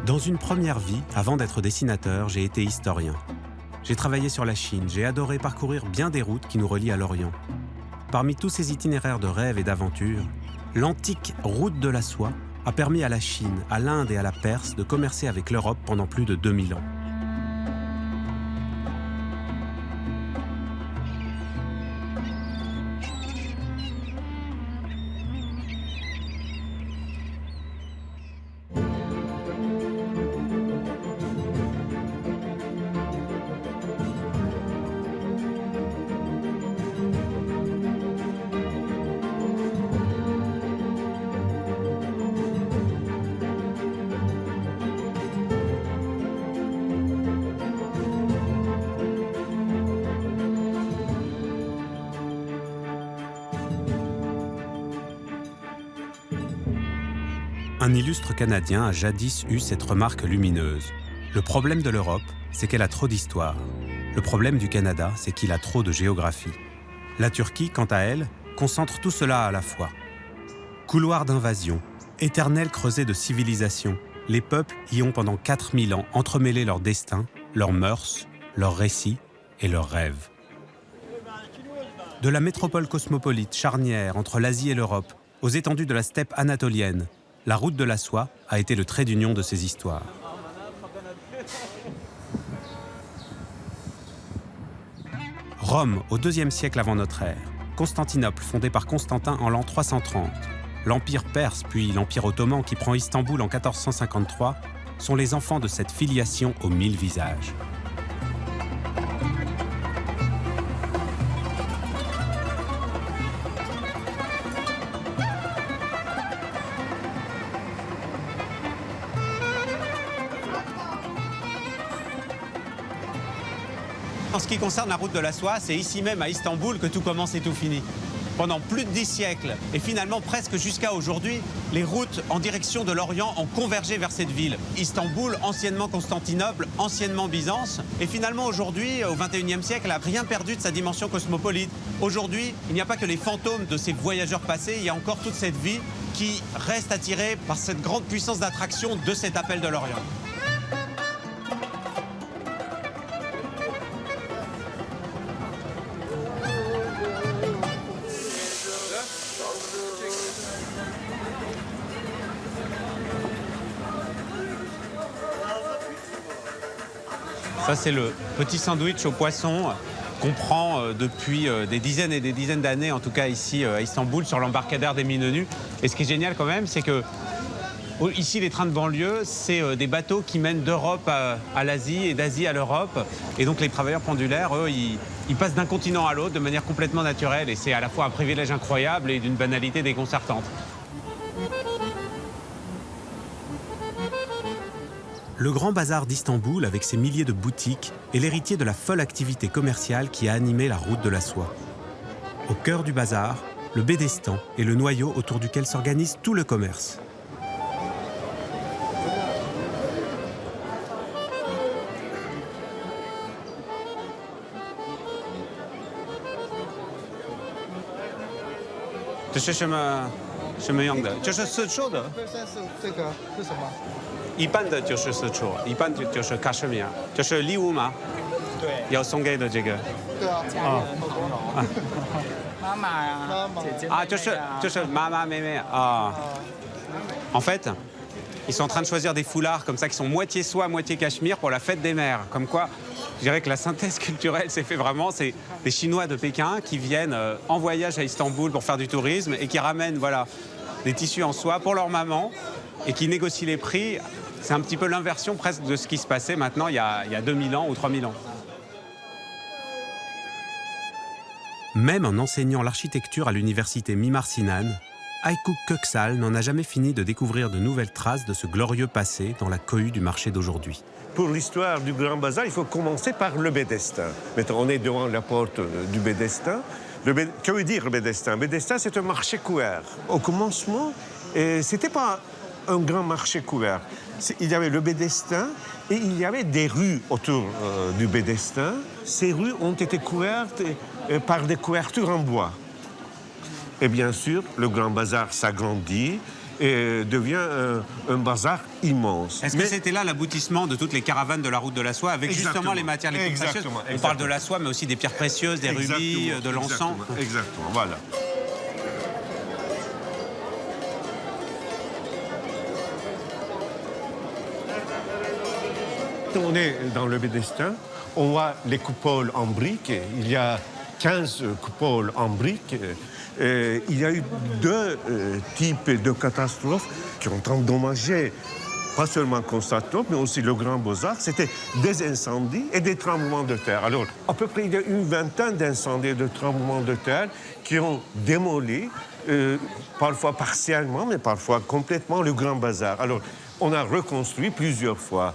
Dans une première vie, avant d'être dessinateur, j'ai été historien. J'ai travaillé sur la Chine, j'ai adoré parcourir bien des routes qui nous relient à l'Orient. Parmi tous ces itinéraires de rêve et d'aventure, l'antique route de la soie a permis à la Chine, à l'Inde et à la Perse de commercer avec l'Europe pendant plus de 2000 ans. Un illustre Canadien a jadis eu cette remarque lumineuse. Le problème de l'Europe, c'est qu'elle a trop d'histoire. Le problème du Canada, c'est qu'il a trop de géographie. La Turquie, quant à elle, concentre tout cela à la fois. Couloir d'invasion, éternel creuset de civilisation, les peuples y ont pendant 4000 ans entremêlé leurs destins, leurs mœurs, leurs récits et leurs rêves. De la métropole cosmopolite charnière entre l'Asie et l'Europe, aux étendues de la steppe anatolienne, la route de la soie a été le trait d'union de ces histoires. Rome, au IIe siècle avant notre ère. Constantinople, fondée par Constantin en l'an 330. L'Empire perse, puis l'Empire ottoman qui prend Istanbul en 1453, sont les enfants de cette filiation aux 1000 visages. En ce qui concerne la route de la soie, c'est ici même à Istanbul que tout commence et tout finit. Pendant plus de 10 siècles, et finalement presque jusqu'à aujourd'hui, les routes en direction de l'Orient ont convergé vers cette ville. Istanbul, anciennement Constantinople, anciennement Byzance, et finalement aujourd'hui, au XXIe siècle, n'a rien perdu de sa dimension cosmopolite. Aujourd'hui, il n'y a pas que les fantômes de ces voyageurs passés, il y a encore toute cette vie qui reste attirée par cette grande puissance d'attraction de cet appel de l'Orient. Ça, c'est le petit sandwich au poisson qu'on prend depuis des dizaines et des dizaines d'années, en tout cas ici à Istanbul, sur l'embarcadère des Mines Nues. Et ce qui est génial quand même, c'est que ici, les trains de banlieue, c'est des bateaux qui mènent d'Europe à l'Asie et d'Asie à l'Europe. Et donc les travailleurs pendulaires, eux, ils passent d'un continent à l'autre de manière complètement naturelle. Et c'est à la fois un privilège incroyable et d'une banalité déconcertante. Le Grand Bazar d'Istanbul, avec ses milliers de boutiques, est l'héritier de la folle activité commerciale qui a animé la route de la soie. Au cœur du bazar, le Bédestan est le noyau autour duquel s'organise tout le commerce. En fait, ils sont en train de choisir des foulards comme ça qui sont moitié soie, moitié cachemire pour la fête des mères. Comme quoi, je dirais que la synthèse culturelle s'est fait vraiment. C'est des Chinois de Pékin qui viennent en voyage à Istanbul pour faire du tourisme et qui ramènent des tissus en soie pour leur maman et qui négocient les prix. C'est un petit peu l'inversion presque de ce qui se passait maintenant il y a 2000 ans ou 3000 ans. Même en enseignant l'architecture à l'université Mimar Sinan, Aykut Köksal n'en a jamais fini de découvrir de nouvelles traces de ce glorieux passé dans la cohue du marché d'aujourd'hui. Pour l'histoire du Grand Bazar, il faut commencer par le Bédestin. Maintenant, on est devant la porte du Bédestin. Que veut dire le Bédestin? Le Bédestin, c'est un marché couvert. Au commencement, ce n'était pas un grand marché couvert. Il y avait le Bédestin et il y avait des rues autour du Bédestin. Ces rues ont été couvertes par des couvertures en bois. Et bien sûr, le Grand Bazar s'agrandit et devient un bazar immense. Est-ce que c'était là l'aboutissement de toutes les caravanes de la route de la soie, avec justement les matières les plus précieuses? On parle de la soie, mais aussi des pierres précieuses, des rubis, de l'encens. Exactement, voilà. On est dans le Bédestin, on voit les coupoles en briques. Il y a 15 coupoles en briques. Il y a eu deux types de catastrophes qui ont endommagé pas seulement Constantinople, mais aussi le Grand Beaux-Arts. C'était des incendies et des tremblements de terre. Alors, à peu près, il y a une vingtaine d'incendies et de tremblements de terre qui ont démoli, parfois partiellement, mais parfois complètement, le Grand Bazar. Alors, on a reconstruit plusieurs fois.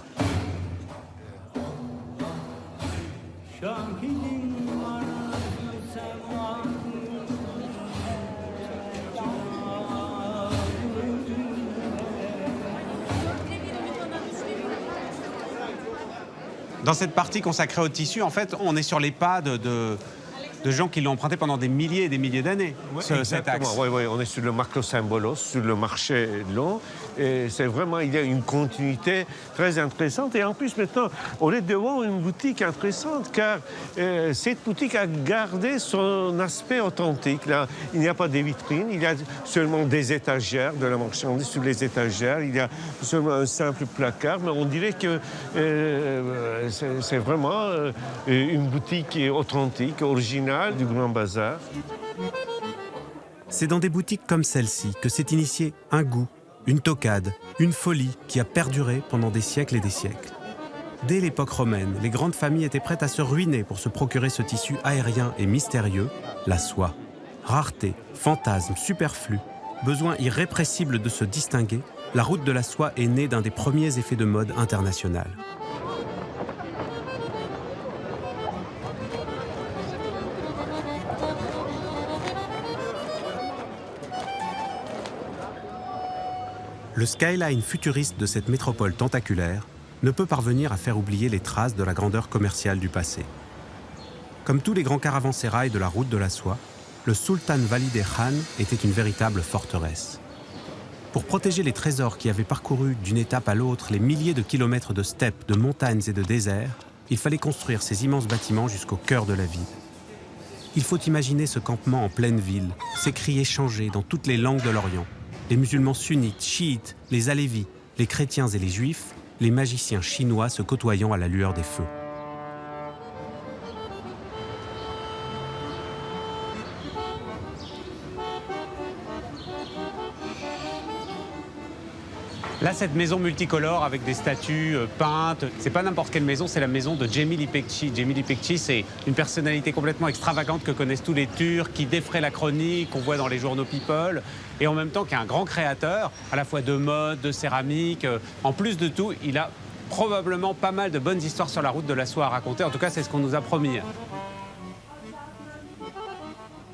Dans cette partie consacrée au tissu, en fait, on est sur les pas de gens qui l'ont emprunté pendant des milliers et des milliers d'années, cet axe. Oui, on est sur le macrosymbolos, sur le marché long. Et c'est vraiment, il y a une continuité très intéressante. Et en plus, maintenant, on est devant une boutique intéressante, car cette boutique a gardé son aspect authentique. Là, il n'y a pas de vitrines, il y a seulement des étagères, de la marchandise sur les étagères. Il y a seulement un simple placard, mais on dirait que c'est vraiment une boutique authentique, originale du Grand Bazar. C'est dans des boutiques comme celle-ci que s'est initié un goût, une toquade, une folie qui a perduré pendant des siècles et des siècles. Dès l'époque romaine, les grandes familles étaient prêtes à se ruiner pour se procurer ce tissu aérien et mystérieux, la soie. Rareté, fantasme, superflu, besoin irrépressible de se distinguer, la route de la soie est née d'un des premiers effets de mode international. Le skyline futuriste de cette métropole tentaculaire ne peut parvenir à faire oublier les traces de la grandeur commerciale du passé. Comme tous les grands caravansérails de la route de la soie, le Sultan Valide Khan était une véritable forteresse. Pour protéger les trésors qui avaient parcouru d'une étape à l'autre les milliers de kilomètres de steppes, de montagnes et de déserts, il fallait construire ces immenses bâtiments jusqu'au cœur de la ville. Il faut imaginer ce campement en pleine ville, ces cris échangés dans toutes les langues de l'Orient. Les musulmans sunnites, chiites, les alévis, les chrétiens et les juifs, les magiciens chinois se côtoyant à la lueur des feux. Là, cette maison multicolore avec des statues peintes, c'est pas n'importe quelle maison, c'est la maison de Cemil İpekçi. Cemil İpekçi, c'est une personnalité complètement extravagante que connaissent tous les Turcs, qui défraie la chronique, qu'on voit dans les journaux People, et en même temps qui est un grand créateur, à la fois de mode, de céramique. En plus de tout, il a probablement pas mal de bonnes histoires sur la route de la soie à raconter. En tout cas, c'est ce qu'on nous a promis.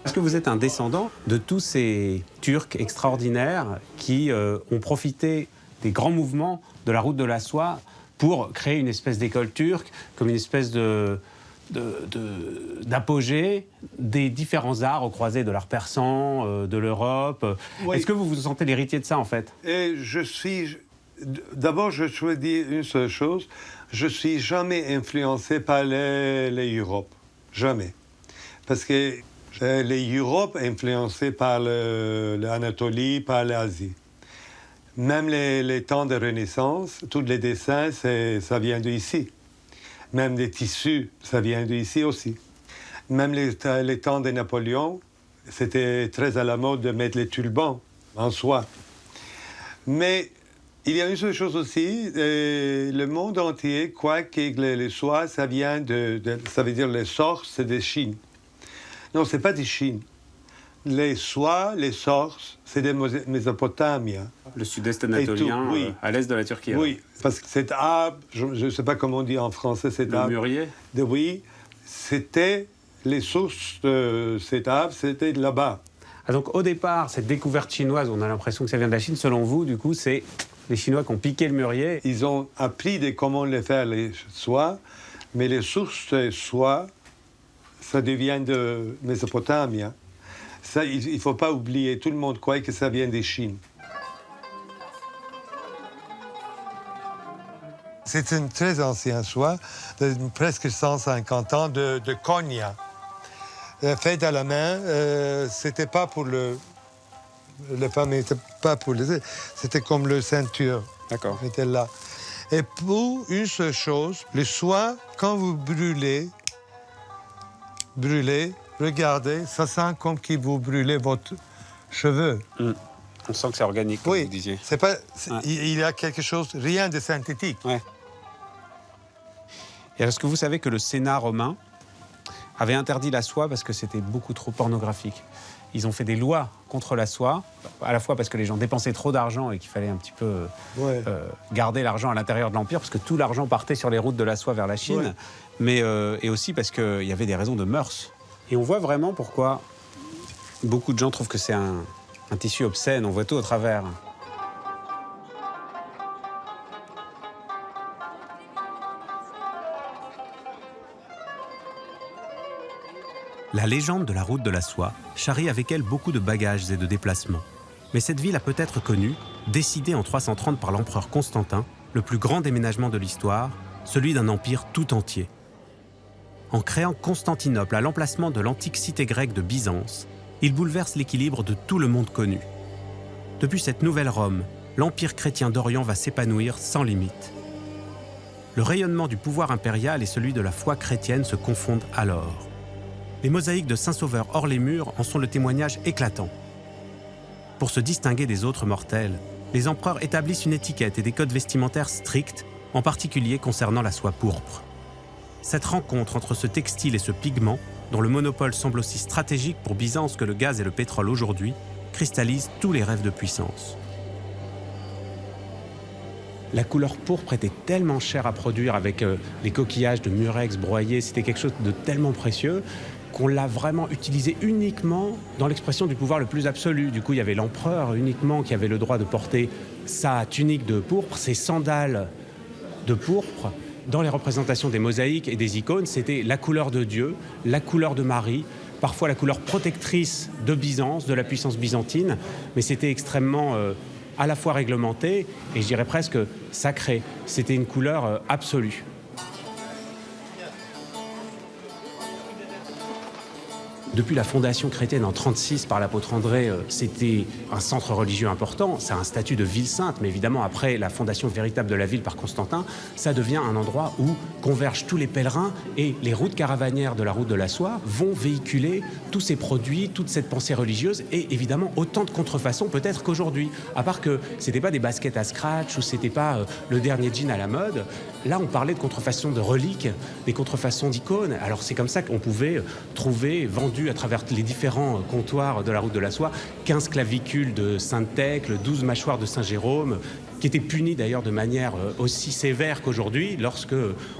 Est-ce que vous êtes un descendant de tous ces Turcs extraordinaires qui ont profité des grands mouvements de la route de la soie pour créer une espèce d'école turque, comme une espèce d'apogée des différents arts au croisé de l'art persan, de l'Europe. Oui. Est-ce que vous vous sentez l'héritier de ça, en fait? Et d'abord, je souhaite dire une seule chose. Je ne suis jamais influencé par les Europes. Jamais. Parce que les Europes influencés par l'Anatolie, par l'Asie. Même les temps de Renaissance, tous les dessins, ça vient d'ici. Même les tissus, ça vient d'ici aussi. Même les temps de Napoléon, c'était très à la mode de mettre les turbans en soie. Mais il y a une seule chose aussi, le monde entier croit que les soies, ça vient ça veut dire les sources, c'est de Chine. Non, ce n'est pas de Chine. Les soies, les sources, c'est de Mésopotamie. Le sud-est anatolien, oui. À l'est de la Turquie. Oui, parce que cet arbre, je ne sais pas comment on dit en français cet arbre. Le mûrier. Oui, c'était les sources de cet arbre, c'était là-bas. Ah, donc au départ, cette découverte chinoise, on a l'impression que ça vient de la Chine. Selon vous, du coup, c'est les Chinois qui ont piqué le murier. Ils ont appris comment les faire les soies, mais les sources de soie, ça devient de Mésopotamie. Ça, il ne faut pas oublier, tout le monde croit que ça vient de Chine. C'est un très ancien soie, de presque 150 ans de Konya. Fait à la main, c'était pas pour les femmes n'étaient pas pour les... C'était comme le ceinture. D'accord. Était là. Et pour une seule chose, le soie, quand vous brûlez, regardez, ça sent comme si vous brûlez votre cheveux. On sent que c'est organique, comme vous disiez. C'est pas, il y a quelque chose, rien de synthétique. Ouais. Et est-ce que vous savez que le Sénat romain avait interdit la soie parce que c'était beaucoup trop pornographique? Ils ont fait des lois contre la soie, à la fois parce que les gens dépensaient trop d'argent et qu'il fallait un petit peu garder l'argent à l'intérieur de l'Empire, parce que tout l'argent partait sur les routes de la soie vers la Chine, mais et aussi parce qu'il y avait des raisons de mœurs. Et on voit vraiment pourquoi beaucoup de gens trouvent que c'est un tissu obscène, on voit tout au travers. La légende de la route de la soie charrie avec elle beaucoup de bagages et de déplacements. Mais cette ville a peut-être connu, décidée en 330 par l'empereur Constantin, le plus grand déménagement de l'histoire, celui d'un empire tout entier. En créant Constantinople à l'emplacement de l'antique cité grecque de Byzance, il bouleverse l'équilibre de tout le monde connu. Depuis cette nouvelle Rome, l'empire chrétien d'Orient va s'épanouir sans limite. Le rayonnement du pouvoir impérial et celui de la foi chrétienne se confondent alors. Les mosaïques de Saint-Sauveur hors les murs en sont le témoignage éclatant. Pour se distinguer des autres mortels, les empereurs établissent une étiquette et des codes vestimentaires stricts, en particulier concernant la soie pourpre. Cette rencontre entre ce textile et ce pigment, dont le monopole semble aussi stratégique pour Byzance que le gaz et le pétrole aujourd'hui, cristallise tous les rêves de puissance. La couleur pourpre était tellement chère à produire avec les coquillages de murex broyés, c'était quelque chose de tellement précieux qu'on l'a vraiment utilisé uniquement dans l'expression du pouvoir le plus absolu. Du coup, il y avait l'empereur uniquement qui avait le droit de porter sa tunique de pourpre, ses sandales de pourpre. Dans les représentations des mosaïques et des icônes, c'était la couleur de Dieu, la couleur de Marie, parfois la couleur protectrice de Byzance, de la puissance byzantine, mais c'était extrêmement à la fois réglementé et je dirais presque sacré. C'était une couleur absolue. Depuis la fondation chrétienne en 1936 par l'apôtre André, c'était un centre religieux important, ça a un statut de ville sainte, mais évidemment après la fondation véritable de la ville par Constantin, ça devient un endroit où convergent tous les pèlerins et les routes caravanières de la route de la soie vont véhiculer tous ces produits, toute cette pensée religieuse et évidemment autant de contrefaçons peut-être qu'aujourd'hui. À part que c'était pas des baskets à scratch ou c'était pas le dernier jean à la mode, là on parlait de contrefaçons de reliques, des contrefaçons d'icônes. Alors c'est comme ça qu'on pouvait trouver, vendu à travers les différents comptoirs de la route de la soie, 15 clavicules de Sainte-Thècle, 12 mâchoires de Saint-Jérôme, qui étaient punis d'ailleurs de manière aussi sévère qu'aujourd'hui, lorsque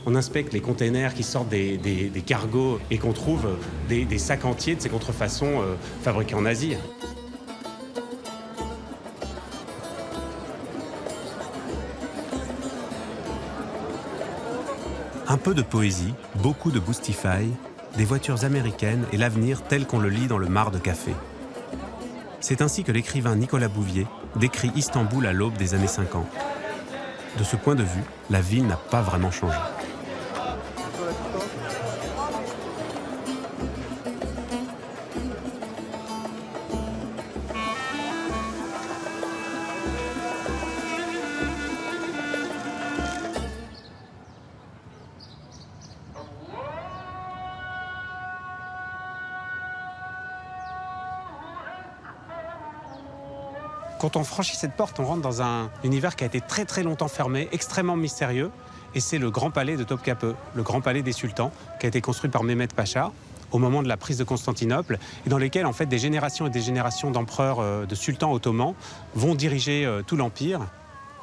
on inspecte les containers qui sortent des cargos et qu'on trouve des sacs entiers de ces contrefaçons fabriquées en Asie. Un peu de poésie, beaucoup de Boostify, des voitures américaines et l'avenir tel qu'on le lit dans le Mar de Café. C'est ainsi que l'écrivain Nicolas Bouvier décrit Istanbul à l'aube des années 50. De ce point de vue, la ville n'a pas vraiment changé. Quand on franchit cette porte, on rentre dans un univers qui a été très très longtemps fermé, extrêmement mystérieux, et c'est le grand palais de Topkapı, le grand palais des sultans, qui a été construit par Mehmed Pacha au moment de la prise de Constantinople, et dans lesquels en fait des générations et des générations d'empereurs, de sultans ottomans vont diriger tout l'empire.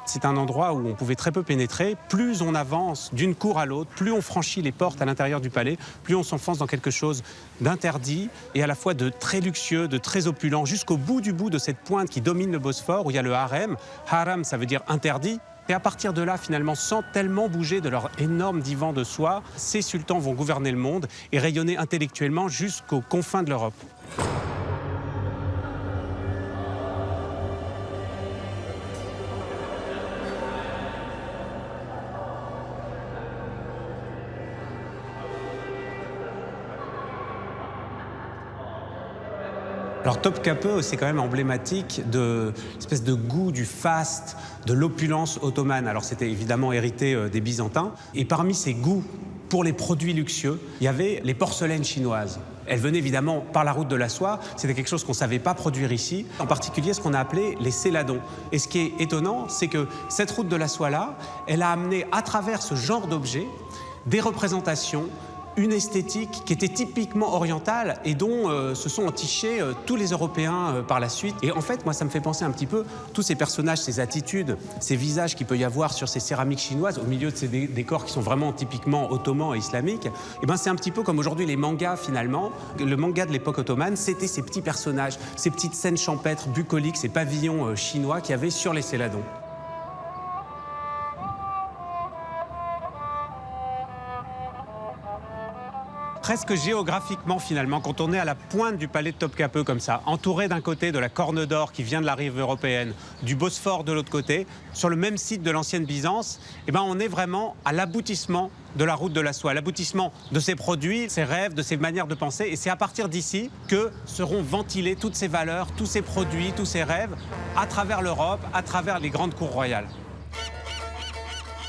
C'est un endroit où on pouvait très peu pénétrer. Plus on avance d'une cour à l'autre, plus on franchit les portes à l'intérieur du palais, plus on s'enfonce dans quelque chose d'interdit et à la fois de très luxueux, de très opulent, jusqu'au bout de cette pointe qui domine le Bosphore, où il y a le harem. Haram, ça veut dire interdit. Et à partir de là, finalement, sans tellement bouger de leur énorme divan de soie, ces sultans vont gouverner le monde et rayonner intellectuellement jusqu'aux confins de l'Europe. Alors Topkapı, c'est quand même emblématique de l'espèce de goût du faste, de l'opulence ottomane. Alors c'était évidemment hérité des Byzantins. Et parmi ces goûts pour les produits luxueux, il y avait les porcelaines chinoises. Elles venaient évidemment par la route de la soie. C'était quelque chose qu'on ne savait pas produire ici. En particulier ce qu'on a appelé les céladons. Et ce qui est étonnant, c'est que cette route de la soie-là, elle a amené à travers ce genre d'objets des représentations, une esthétique qui était typiquement orientale et dont se sont entichés tous les Européens par la suite. Et en fait, moi, ça me fait penser un petit peu tous ces personnages, ces attitudes, ces visages qu'il peut y avoir sur ces céramiques chinoises au milieu de ces décors qui sont vraiment typiquement ottomans et islamiques. Et ben, c'est un petit peu comme aujourd'hui les mangas finalement. Le manga de l'époque ottomane, c'était ces petits personnages, ces petites scènes champêtres, bucoliques, ces pavillons chinois qu'il y avait sur les céladons. Presque géographiquement finalement, quand on est à la pointe du palais de Topkapı comme ça, entouré d'un côté de la Corne d'Or qui vient de la rive européenne, du Bosphore de l'autre côté, sur le même site de l'ancienne Byzance, eh ben on est vraiment à l'aboutissement de la route de la soie, l'aboutissement de ces produits, ces rêves, de ces manières de penser. Et c'est à partir d'ici que seront ventilées toutes ces valeurs, tous ces produits, tous ces rêves, à travers l'Europe, à travers les grandes cours royales.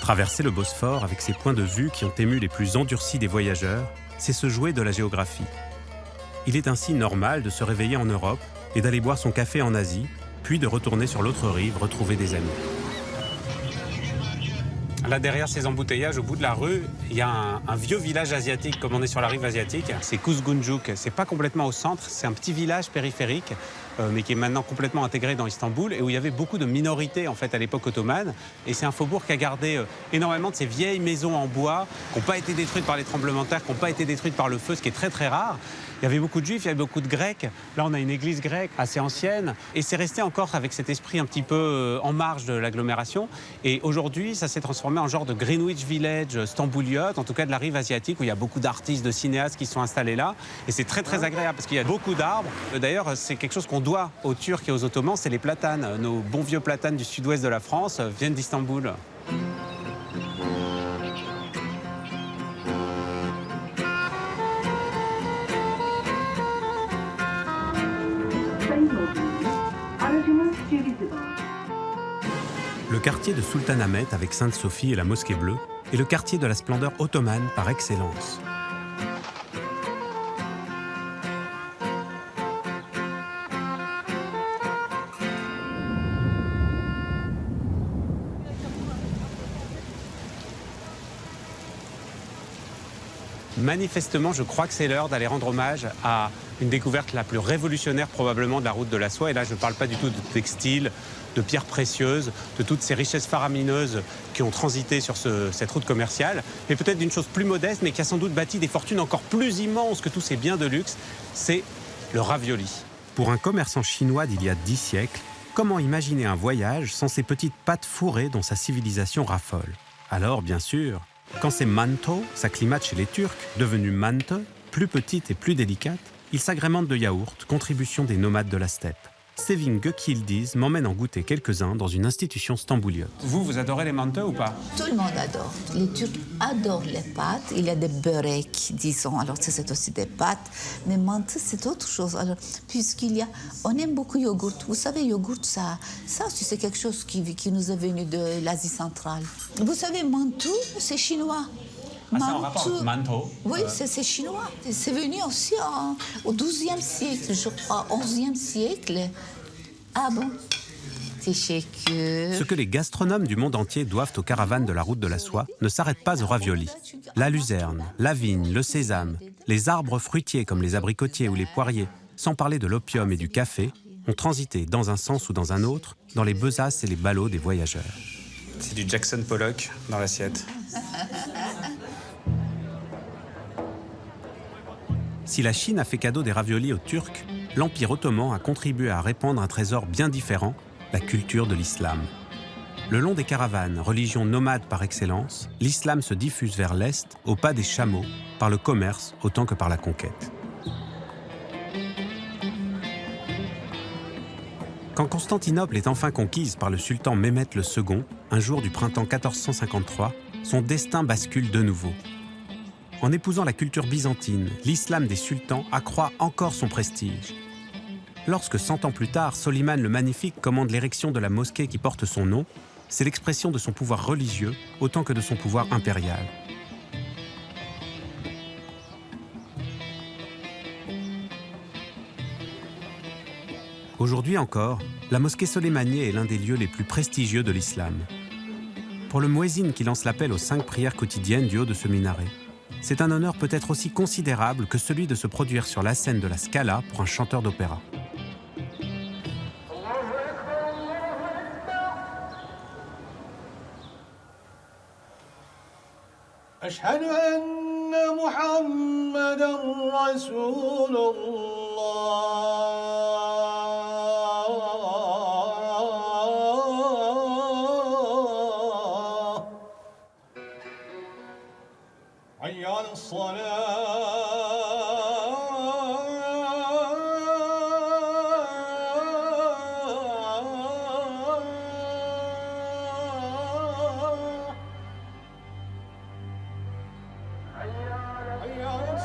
Traverser le Bosphore avec ses points de vue qui ont ému les plus endurcis des voyageurs, c'est se jouer de la géographie. Il est ainsi normal de se réveiller en Europe et d'aller boire son café en Asie, puis de retourner sur l'autre rive retrouver des amis. Là, derrière ces embouteillages, au bout de la rue, il y a un vieux village asiatique, comme on est sur la rive asiatique. C'est Kuzguncuk. C'est pas complètement au centre, c'est un petit village périphérique, mais qui est maintenant complètement intégré dans Istanbul, et où il y avait beaucoup de minorités, en fait, à l'époque ottomane. Et c'est un faubourg qui a gardé énormément de ces vieilles maisons en bois, qui n'ont pas été détruites par les tremblements de terre, qui n'ont pas été détruites par le feu, ce qui est très, très rare. Il y avait beaucoup de juifs, il y avait beaucoup de grecs. Là, on a une église grecque assez ancienne. Et c'est resté encore avec cet esprit un petit peu en marge de l'agglomération. Et aujourd'hui, ça s'est transformé en genre de Greenwich Village stambouliote, en tout cas de la rive asiatique, où il y a beaucoup d'artistes, de cinéastes qui sont installés là. Et c'est très, très agréable parce qu'il y a beaucoup d'arbres. D'ailleurs, c'est quelque chose qu'on doit aux Turcs et aux Ottomans, c'est les platanes. Nos bons vieux platanes du sud-ouest de la France viennent d'Istanbul. Le quartier de Sultanahmet avec Sainte-Sophie et la Mosquée Bleue est le quartier de la splendeur ottomane par excellence. Manifestement, je crois que c'est l'heure d'aller rendre hommage à une découverte la plus révolutionnaire probablement de la route de la soie. Et là, je ne parle pas du tout de textile, de pierres précieuses, de toutes ces richesses faramineuses qui ont transité sur cette route commerciale, mais peut-être d'une chose plus modeste, mais qui a sans doute bâti des fortunes encore plus immenses que tous ces biens de luxe, c'est le ravioli. Pour un commerçant chinois d'il y a 10 siècles, comment imaginer un voyage sans ces petites pâtes fourrées dont sa civilisation raffole? Alors, bien sûr, quand ces manto s'acclimatent chez les Turcs, devenus mante, plus petites et plus délicates, ils s'agrémentent de yaourts, contribution des nomades de la steppe. Sevin Gökyildiz m'emmène en goûter quelques-uns dans une institution stambouliote. Vous adorez les manteaux ou pas? Tout le monde adore. Les Turcs adorent les pâtes. Il y a des beureks, disons. Alors, c'est aussi des pâtes. Mais mantı, c'est autre chose. Alors, on aime beaucoup yogourt. Vous savez, yogourt, ça aussi, c'est quelque chose qui nous est venu de l'Asie centrale. Vous savez, mantou, c'est chinois. Ah, c'est en rapport avec manteau. Oui, c'est chinois. C'est venu aussi au XIIe siècle, je crois, XIe siècle. Ah bon? Ce que les gastronomes du monde entier doivent aux caravanes de la route de la soie ne s'arrête pas au ravioli. La luzerne, la vigne, le sésame, les arbres fruitiers comme les abricotiers ou les poiriers, sans parler de l'opium et du café, ont transité dans un sens ou dans un autre dans les besaces et les ballots des voyageurs. C'est du Jackson Pollock dans l'assiette. Si la Chine a fait cadeau des raviolis aux Turcs, l'Empire ottoman a contribué à répandre un trésor bien différent, la culture de l'islam. Le long des caravanes, religion nomade par excellence, l'islam se diffuse vers l'Est, au pas des chameaux, par le commerce autant que par la conquête. Quand Constantinople est enfin conquise par le sultan Mehmet II, un jour du printemps 1453, son destin bascule de nouveau. En épousant la culture byzantine, l'islam des sultans accroît encore son prestige. Lorsque 100 ans plus tard, Soliman le Magnifique commande l'érection de la mosquée qui porte son nom, c'est l'expression de son pouvoir religieux autant que de son pouvoir impérial. Aujourd'hui encore, la mosquée Soleimanieh est l'un des lieux les plus prestigieux de l'islam. Pour le muezzin qui lance l'appel aux 5 prières quotidiennes du haut de ce minaret, c'est un honneur peut-être aussi considérable que celui de se produire sur la scène de la Scala pour un chanteur d'opéra. أشهد أن محمدًا رسول الله حي على الصلاة حي على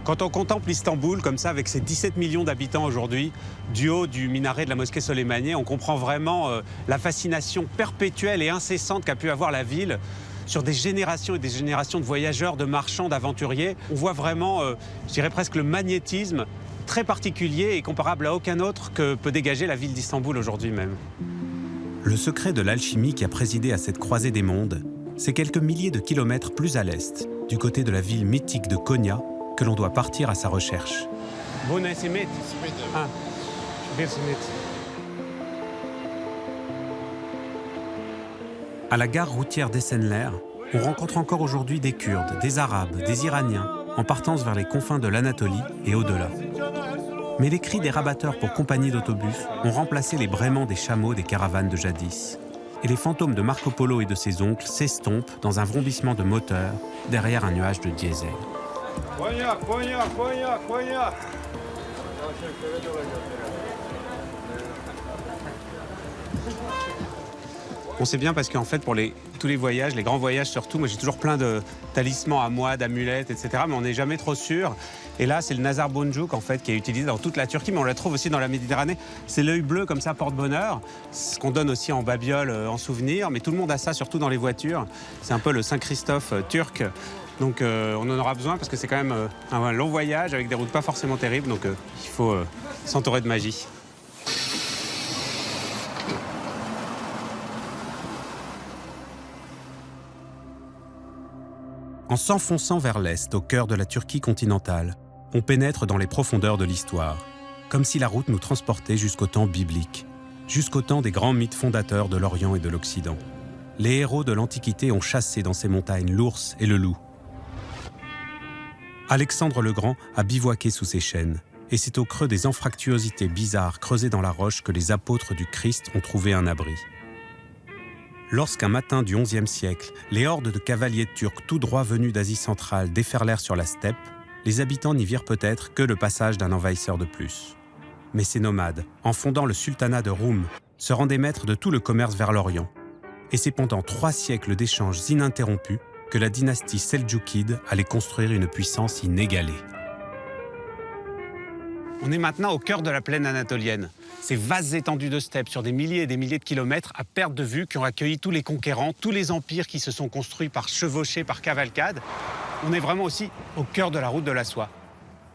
Quand on contemple Istanbul comme ça, avec ses 17 millions d'habitants aujourd'hui, du haut du minaret de la mosquée Soleimanieh, on comprend vraiment la fascination perpétuelle et incessante qu'a pu avoir la ville sur des générations et des générations de voyageurs, de marchands, d'aventuriers. On voit vraiment, je dirais presque le magnétisme très particulier et comparable à aucun autre que peut dégager la ville d'Istanbul aujourd'hui même. Le secret de l'alchimie qui a présidé à cette croisée des mondes, c'est quelques milliers de kilomètres plus à l'est, du côté de la ville mythique de Konya, que l'on doit partir à sa recherche. À la gare routière d'Esenler, on rencontre encore aujourd'hui des Kurdes, des Arabes, des Iraniens, en partance vers les confins de l'Anatolie et au-delà. Mais les cris des rabatteurs pour compagnie d'autobus ont remplacé les braiements des chameaux des caravanes de jadis. Et les fantômes de Marco Polo et de ses oncles s'estompent dans un vrombissement de moteur derrière un nuage de diesel. On sait bien parce qu'en fait, pour tous les voyages, les grands voyages surtout, moi j'ai toujours plein de talismans à moi, d'amulettes, etc. Mais on n'est jamais trop sûr. Et là, c'est le Nazar Boncuk en fait qui est utilisé dans toute la Turquie, mais on la trouve aussi dans la Méditerranée. C'est l'œil bleu comme ça, porte-bonheur. Ce qu'on donne aussi en babiole en souvenir. Mais tout le monde a ça, surtout dans les voitures. C'est un peu le Saint-Christophe turc. Donc on en aura besoin parce que c'est quand même un long voyage avec des routes pas forcément terribles. Donc il faut s'entourer de magie. En s'enfonçant vers l'est, au cœur de la Turquie continentale, on pénètre dans les profondeurs de l'histoire, comme si la route nous transportait jusqu'au temps biblique, jusqu'au temps des grands mythes fondateurs de l'Orient et de l'Occident. Les héros de l'Antiquité ont chassé dans ces montagnes l'ours et le loup. Alexandre le Grand a bivouaqué sous ces chênes, et c'est au creux des anfractuosités bizarres creusées dans la roche que les apôtres du Christ ont trouvé un abri. Lorsqu'un matin du XIe siècle, les hordes de cavaliers turcs tout droit venus d'Asie centrale déferlèrent sur la steppe, les habitants n'y virent peut-être que le passage d'un envahisseur de plus. Mais ces nomades, en fondant le sultanat de Roum, se rendaient maîtres de tout le commerce vers l'Orient. Et c'est pendant 3 siècles d'échanges ininterrompus que la dynastie seldjoukide allait construire une puissance inégalée. On est maintenant au cœur de la plaine anatolienne. Ces vastes étendues de steppes sur des milliers et des milliers de kilomètres à perte de vue qui ont accueilli tous les conquérants, tous les empires qui se sont construits par chevauchée, par cavalcade. On est vraiment aussi au cœur de la route de la soie.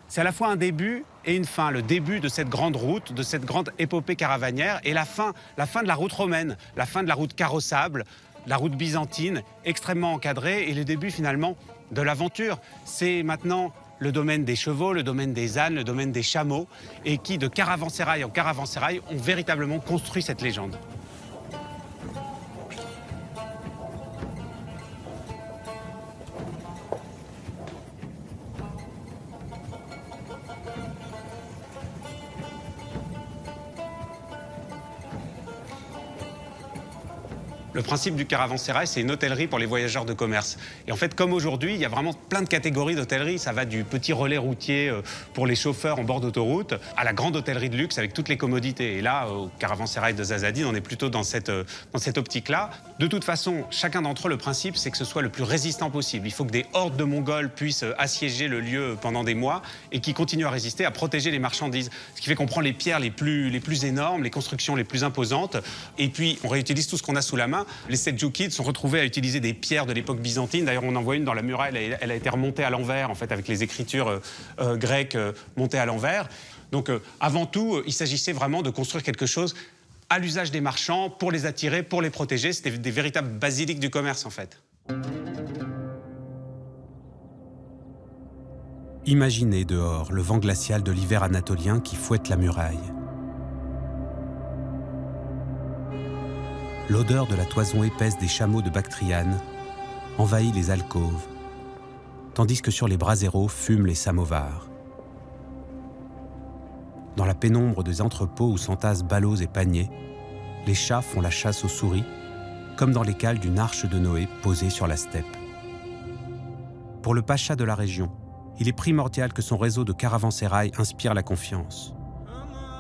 C'est à la fois un début et une fin, le début de cette grande route, de cette grande épopée caravanière, et la fin de la route romaine, la fin de la route carrossable, la route byzantine, extrêmement encadrée, et le début finalement de l'aventure. C'est maintenant le domaine des chevaux, le domaine des ânes, le domaine des chameaux, et qui, de caravansérail en caravansérail, ont véritablement construit cette légende. Le principe du caravansérail, c'est une hôtellerie pour les voyageurs de commerce. Et en fait, comme aujourd'hui, il y a vraiment plein de catégories d'hôtellerie. Ça va du petit relais routier pour les chauffeurs en bord d'autoroute à la grande hôtellerie de luxe avec toutes les commodités. Et là, au caravansérail de Zazadine, on est plutôt dans cette optique-là. De toute façon, chacun d'entre eux, le principe, c'est que ce soit le plus résistant possible. Il faut que des hordes de Mongols puissent assiéger le lieu pendant des mois et qui continuent à résister, à protéger les marchandises. Ce qui fait qu'on prend les pierres les plus énormes, les constructions les plus imposantes, et puis on réutilise tout ce qu'on a sous la main. Les Seldjoukides sont retrouvés à utiliser des pierres de l'époque byzantine. D'ailleurs, on en voit une dans la muraille, elle a été remontée à l'envers, en fait, avec les écritures grecques montées à l'envers. Donc, avant tout, il s'agissait vraiment de construire quelque chose à l'usage des marchands, pour les attirer, pour les protéger. C'était des véritables basiliques du commerce, en fait. Imaginez dehors le vent glacial de l'hiver anatolien qui fouette la muraille. L'odeur de la toison épaisse des chameaux de Bactriane envahit les alcôves, tandis que sur les braseros fument les samovars. Dans la pénombre des entrepôts où s'entassent ballots et paniers, les chats font la chasse aux souris, comme dans les cales d'une arche de Noé posée sur la steppe. Pour le pacha de la région, il est primordial que son réseau de caravansérail inspire la confiance.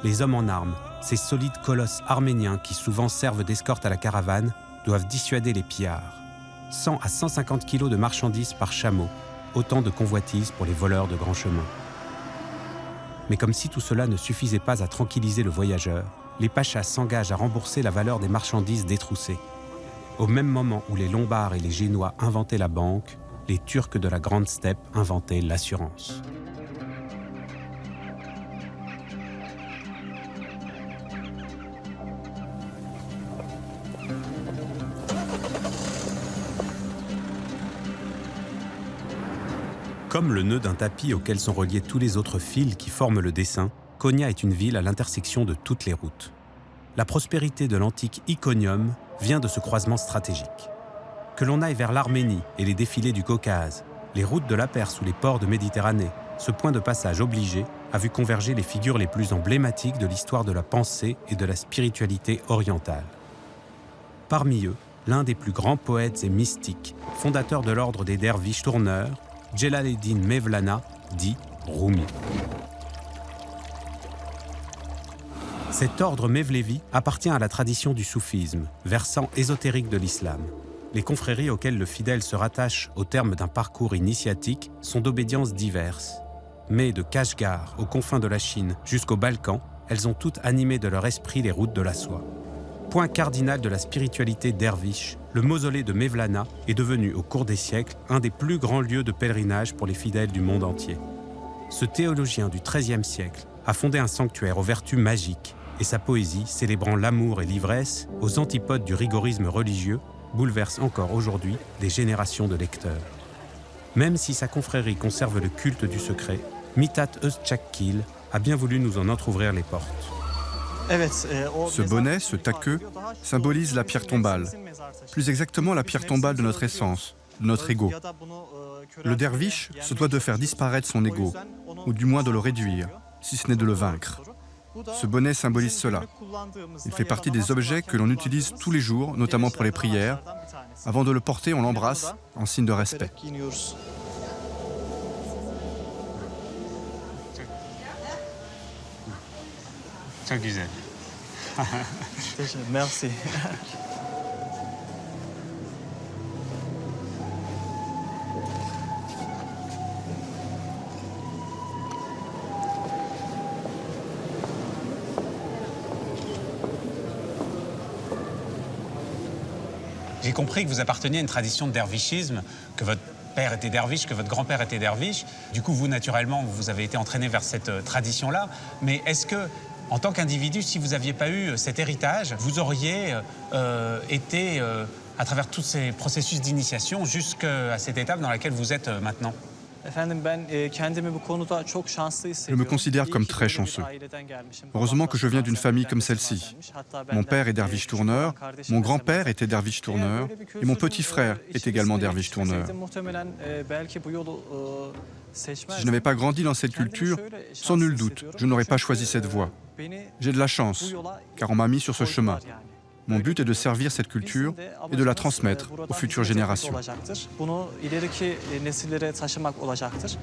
Les hommes en armes, ces solides colosses arméniens qui souvent servent d'escorte à la caravane, doivent dissuader les pillards. 100 à 150 kilos de marchandises par chameau, autant de convoitises pour les voleurs de grands chemins. Mais comme si tout cela ne suffisait pas à tranquilliser le voyageur, les pachas s'engagent à rembourser la valeur des marchandises détroussées. Au même moment où les Lombards et les Génois inventaient la banque, les Turcs de la Grande Steppe inventaient l'assurance. Comme le nœud d'un tapis auquel sont reliés tous les autres fils qui forment le dessin, Konya est une ville à l'intersection de toutes les routes. La prospérité de l'antique Iconium vient de ce croisement stratégique. Que l'on aille vers l'Arménie et les défilés du Caucase, les routes de la Perse ou les ports de Méditerranée, ce point de passage obligé a vu converger les figures les plus emblématiques de l'histoire de la pensée et de la spiritualité orientale. Parmi eux, l'un des plus grands poètes et mystiques, fondateur de l'ordre des derviches tourneurs, Celaleddin Mevlana, dit Rumi. Cet ordre Mevlevi appartient à la tradition du soufisme, versant ésotérique de l'islam. Les confréries auxquelles le fidèle se rattache au terme d'un parcours initiatique sont d'obédiences diverses. Mais de Kashgar aux confins de la Chine jusqu'aux Balkans, elles ont toutes animé de leur esprit les routes de la soie. Point cardinal de la spiritualité derviche, le mausolée de Mevlana est devenu au cours des siècles un des plus grands lieux de pèlerinage pour les fidèles du monde entier. Ce théologien du XIIIe siècle a fondé un sanctuaire aux vertus magiques et sa poésie, célébrant l'amour et l'ivresse aux antipodes du rigorisme religieux, bouleverse encore aujourd'hui des générations de lecteurs. Même si sa confrérie conserve le culte du secret, Mithat Özçakkil a bien voulu nous en entrouvrir les portes. Ce bonnet, ce taqueux, symbolise la pierre tombale, plus exactement la pierre tombale de notre essence, de notre ego. Le derviche se doit de faire disparaître son ego, ou du moins de le réduire, si ce n'est de le vaincre. Ce bonnet symbolise cela. Il fait partie des objets que l'on utilise tous les jours, notamment pour les prières. Avant de le porter, on l'embrasse en signe de respect. Çok güzel. Merci. J'ai compris que vous apparteniez à une tradition de dervishisme, que votre père était derviche, que votre grand-père était derviche. Du coup, vous, naturellement, vous avez été entraîné vers cette tradition-là. Mais est-ce que, en tant qu'individu, si vous n'aviez pas eu cet héritage, vous auriez été, à travers tous ces processus d'initiation, jusqu'à cette étape dans laquelle vous êtes maintenant? Je me considère comme très chanceux. Heureusement que je viens d'une famille comme celle-ci. Mon père est derviche tourneur, mon grand-père était derviche tourneur, et mon petit frère est également derviche tourneur. Si je n'avais pas grandi dans cette culture, sans nul doute, je n'aurais pas choisi cette voie. J'ai de la chance, car on m'a mis sur ce chemin. Mon but est de servir cette culture et de la transmettre aux futures générations. Bunu ileriki nesillere taşımak olacaktır.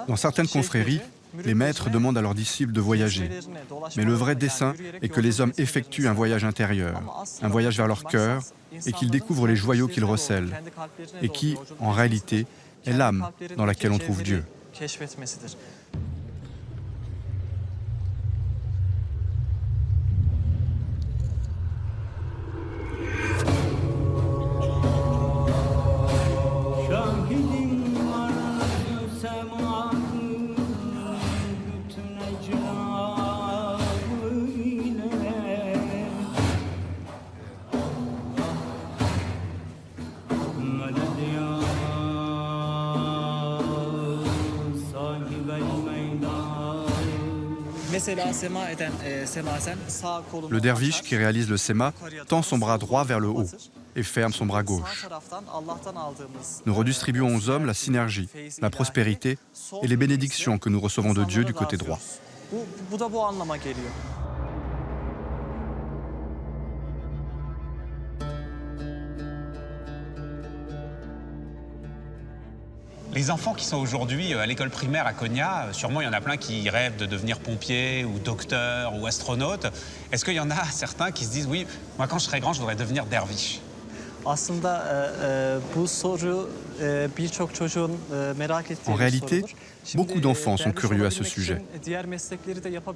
Dans certaines confréries, les maîtres demandent à leurs disciples de voyager. Mais le vrai dessein est que les hommes effectuent un voyage intérieur, un voyage vers leur cœur, et qu'ils découvrent les joyaux qu'ils recèlent, et qui, en réalité, est l'âme dans laquelle on trouve Dieu. Le derviche qui réalise le Sema tend son bras droit vers le haut et ferme son bras gauche. Nous redistribuons aux hommes la synergie, la prospérité et les bénédictions que nous recevons de Dieu du côté droit. Les enfants qui sont aujourd'hui à l'école primaire à Konya, sûrement il y en a plein qui rêvent de devenir pompier ou docteur ou astronaute. Est-ce qu'il y en a certains qui se disent « Oui, moi quand je serai grand, je voudrais devenir derviche ». En réalité, beaucoup d'enfants sont curieux à ce sujet.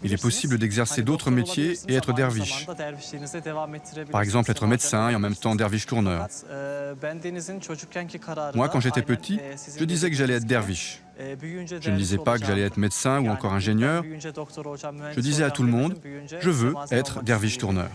Il est possible d'exercer d'autres métiers et être derviche. Par exemple, être médecin et en même temps derviche tourneur. Moi, quand j'étais petit, je disais que j'allais être derviche. Je ne disais pas que j'allais être médecin ou encore ingénieur. Je disais à tout le monde, je veux être derviche tourneur.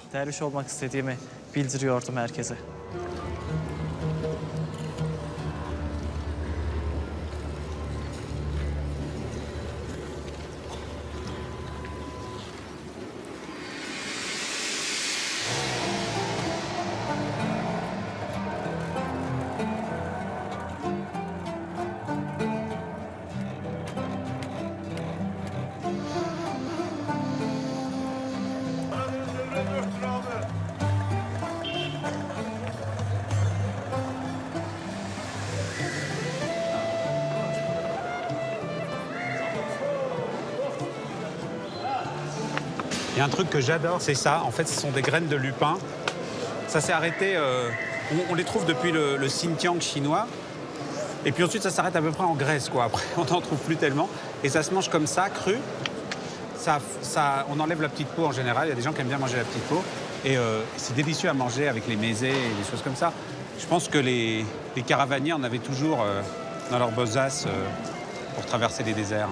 Il y a un truc que j'adore, c'est ça. En fait, ce sont des graines de lupin. Ça s'est arrêté, on les trouve depuis le Xinjiang chinois. Et puis ensuite, ça s'arrête à peu près en Grèce, quoi. Après, on n'en trouve plus tellement. Et ça se mange comme ça, cru. On enlève la petite peau en général. Il y a des gens qui aiment bien manger la petite peau. Et c'est délicieux à manger avec les mésés et des choses comme ça. Je pense que les caravaniers en avaient toujours dans leur besace pour traverser les déserts.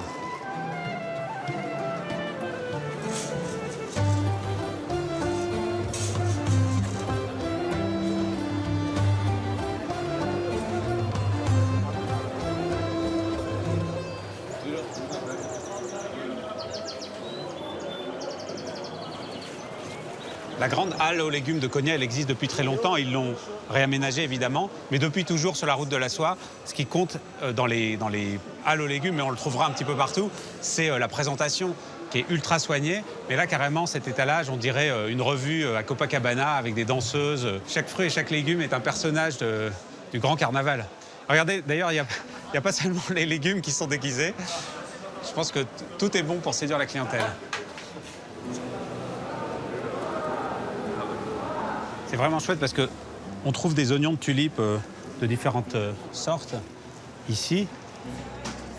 La grande halle aux légumes de Konya, elle existe depuis très longtemps. Ils l'ont réaménagée, évidemment, mais depuis toujours sur la route de la soie. Ce qui compte dans les halles aux légumes, mais on le trouvera un petit peu partout, c'est la présentation qui est ultra soignée. Mais là, carrément, cet étalage, on dirait une revue à Copacabana avec des danseuses. Chaque fruit et chaque légume est un personnage du grand carnaval. Regardez, d'ailleurs, il n'y a pas seulement les légumes qui sont déguisés. Je pense que tout est bon pour séduire la clientèle. C'est vraiment chouette parce qu'on trouve des oignons de tulipes de différentes sortes ici.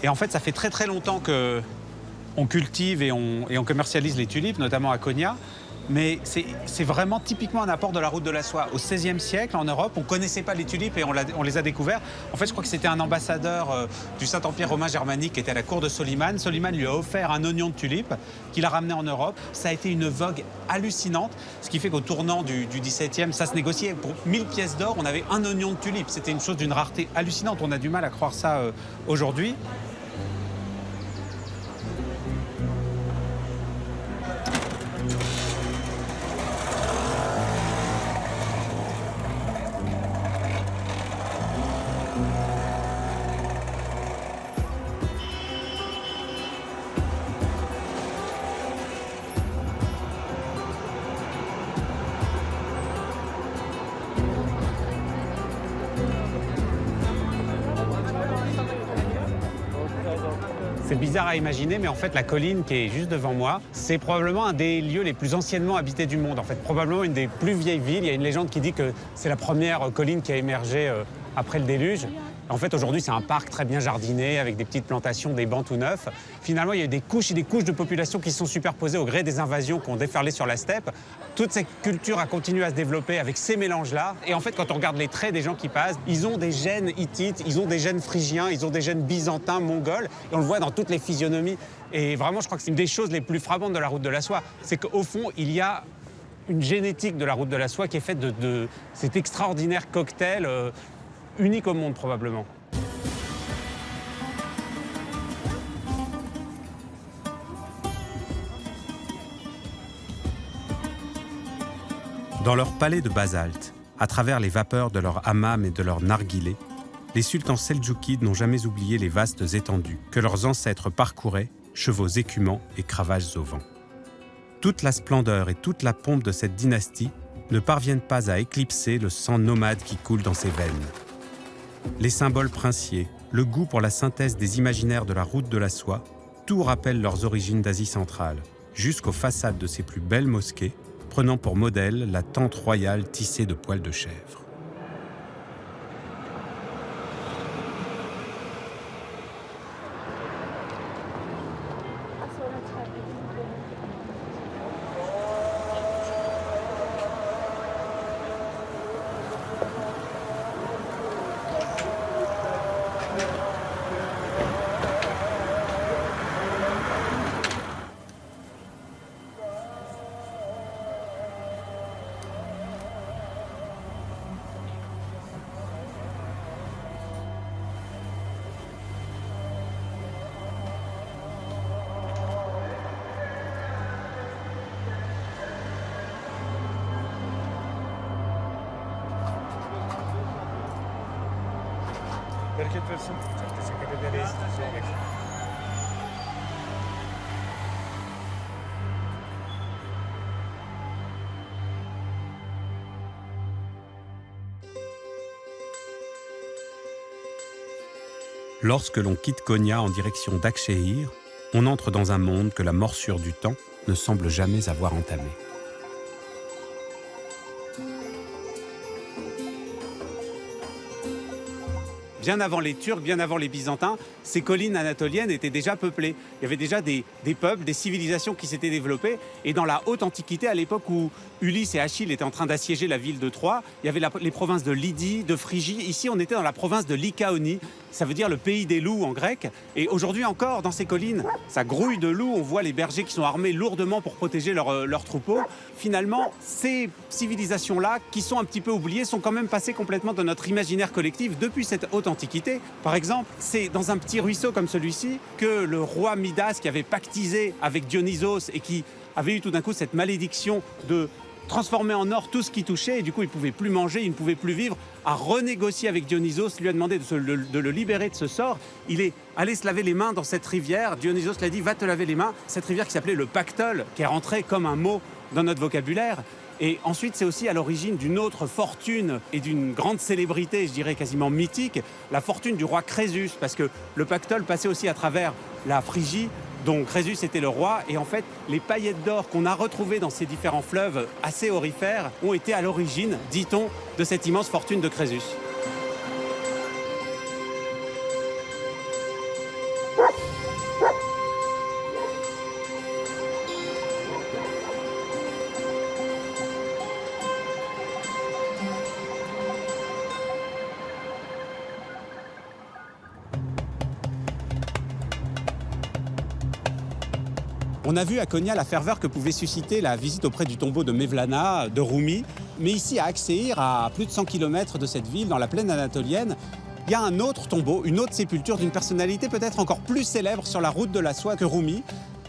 Et en fait, ça fait très longtemps qu'on cultive et on commercialise les tulipes, notamment à Konya. mais c'est vraiment typiquement un apport de la route de la soie. Au XVIe siècle, en Europe, on ne connaissait pas les tulipes et on les a découvertes. En fait, je crois que c'était un ambassadeur du Saint-Empire romain germanique qui était à la cour de Soliman. Soliman lui a offert un oignon de tulipe qu'il a ramené en Europe. Ça a été une vogue hallucinante, ce qui fait qu'au tournant du XVIIe, ça se négociait. Pour 1000 pièces d'or, on avait un oignon de tulipe. C'était une chose d'une rareté hallucinante. On a du mal à croire ça aujourd'hui. C'est bizarre à imaginer, mais en fait, la colline qui est juste devant moi, c'est probablement un des lieux les plus anciennement habités du monde. En fait, probablement une des plus vieilles villes. Il y a une légende qui dit que c'est la première colline qui a émergé après le déluge. En fait, aujourd'hui, c'est un parc très bien jardiné, avec des petites plantations, des bancs tout neufs. Finalement, il y a eu des couches et des couches de population qui se sont superposées au gré des invasions qui ont déferlé sur la steppe. Toute cette culture a continué à se développer avec ces mélanges-là. Et en fait, quand on regarde les traits des gens qui passent, ils ont des gènes hittites, ils ont des gènes phrygiens, ils ont des gènes byzantins, mongols. Et on le voit dans toutes les physionomies. Et vraiment, je crois que c'est une des choses les plus frappantes de la route de la soie. C'est qu'au fond, il y a une génétique de la route de la soie qui est faite de cet extraordinaire cocktail unique au monde, probablement. Dans leur palais de basalte, à travers les vapeurs de leur hammam et de leur narguilé, les sultans seldjoukides n'ont jamais oublié les vastes étendues que leurs ancêtres parcouraient, chevaux écumants et cravaches au vent. Toute la splendeur et toute la pompe de cette dynastie ne parviennent pas à éclipser le sang nomade qui coule dans ses veines. Les symboles princiers, le goût pour la synthèse des imaginaires de la route de la soie, tout rappelle leurs origines d'Asie centrale, jusqu'aux façades de ses plus belles mosquées, prenant pour modèle la tente royale tissée de poils de chèvre. Bereket versin. Çok teşekkür ederiz. Lorsque l'on quitte Konya en direction d'Akşehir, on entre dans un monde que la morsure du temps ne semble jamais avoir entamé. Bien avant les Turcs, bien avant les Byzantins, ces collines anatoliennes étaient déjà peuplées. Il y avait déjà des peuples, des civilisations qui s'étaient développées. Et dans la haute antiquité, à l'époque où Ulysse et Achille étaient en train d'assiéger la ville de Troie, il y avait les provinces de Lydie, de Phrygie. Ici, on était dans la province de Lycaonie. Ça veut dire le pays des loups en grec. Et aujourd'hui encore, dans ces collines, ça grouille de loups. On voit les bergers qui sont armés lourdement pour protéger leurs troupeaux. Finalement, ces civilisations-là, qui sont un petit peu oubliées, sont quand même passées complètement dans notre imaginaire collectif depuis cette haute antiquité. Par exemple, c'est dans un petit ruisseau comme celui-ci que le roi Midas, qui avait pactisé avec Dionysos et qui avait eu tout d'un coup cette malédiction de transformer en or tout ce qui touchait, et du coup il ne pouvait plus manger, il ne pouvait plus vivre, a renégocié avec Dionysos, lui a demandé de le libérer de ce sort. Il est allé se laver les mains dans cette rivière. Dionysos l'a dit, va te laver les mains. Cette rivière qui s'appelait le Pactole, qui est rentrée comme un mot dans notre vocabulaire. Et ensuite, c'est aussi à l'origine d'une autre fortune et d'une grande célébrité, je dirais quasiment mythique, la fortune du roi Crésus, parce que le Pactole passait aussi à travers la Phrygie, dont Crésus était le roi. Et en fait, les paillettes d'or qu'on a retrouvées dans ces différents fleuves assez aurifères ont été à l'origine, dit-on, de cette immense fortune de Crésus. On a vu à Konya la ferveur que pouvait susciter la visite auprès du tombeau de Mevlana, de Rumi. Mais ici, à Akşehir, à plus de 100 km de cette ville, dans la plaine anatolienne, il y a un autre tombeau, une autre sépulture d'une personnalité peut-être encore plus célèbre sur la route de la soie que Rumi,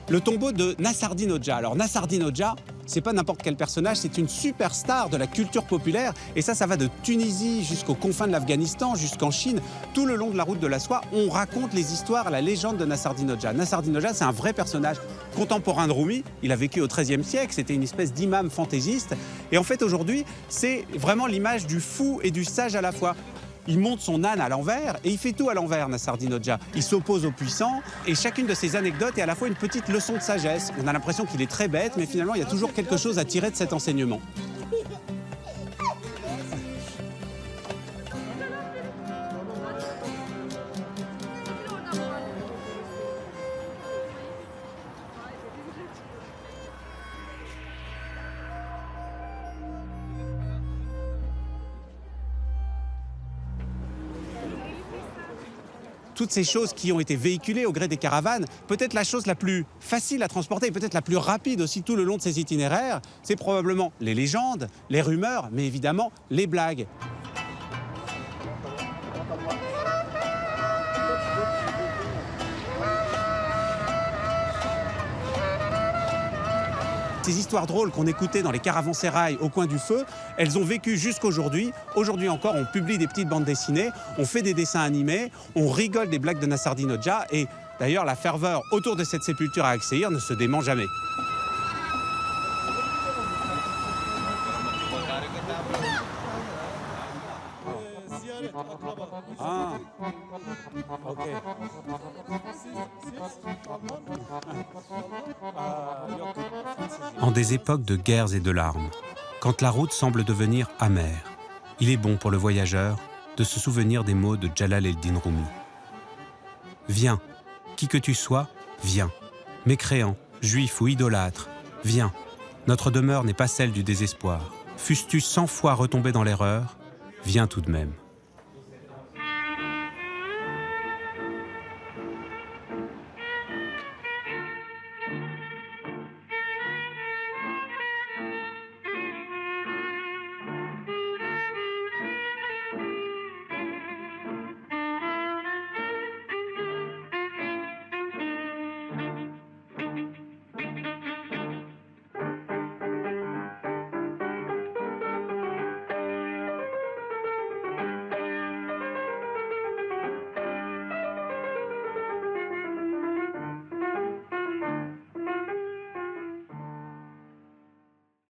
le tombeau de Nasreddin Hoxha. Alors Nasreddin Hoxha, c'est pas n'importe quel personnage, c'est une superstar de la culture populaire. Et ça va de Tunisie jusqu'aux confins de l'Afghanistan, jusqu'en Chine. Tout le long de la route de la soie, on raconte les histoires, la légende de Nasreddin Hoxha. Nasreddin Hoxha, c'est un vrai personnage contemporain de Rumi. Il a vécu au XIIIe siècle, c'était une espèce d'imam fantaisiste. Et en fait, aujourd'hui, c'est vraiment l'image du fou et du sage à la fois. Il monte son âne à l'envers et il fait tout à l'envers, Nasreddin Hoxha. Il s'oppose aux puissants et chacune de ses anecdotes est à la fois une petite leçon de sagesse. On a l'impression qu'il est très bête, mais finalement, il y a toujours quelque chose à tirer de cet enseignement. Toutes ces choses qui ont été véhiculées au gré des caravanes, peut-être la chose la plus facile à transporter, peut-être la plus rapide aussi tout le long de ces itinéraires, c'est probablement les légendes, les rumeurs, mais évidemment les blagues. Ces histoires drôles qu'on écoutait dans les caravansérails au coin du feu, elles ont vécu jusqu'aujourd'hui. Aujourd'hui encore, on publie des petites bandes dessinées, on fait des dessins animés, on rigole des blagues de Nasreddin Hoxha et d'ailleurs la ferveur autour de cette sépulture à Akşehir ne se dément jamais. Ah, ok. En des époques de guerres et de larmes, quand la route semble devenir amère, il est bon pour le voyageur de se souvenir des mots de Jalal el-Din Rumi. Viens, qui que tu sois, viens. Mécréant, juif ou idolâtre, viens. Notre demeure n'est pas celle du désespoir. Fusses-tu 100 fois retombé dans l'erreur, viens tout de même.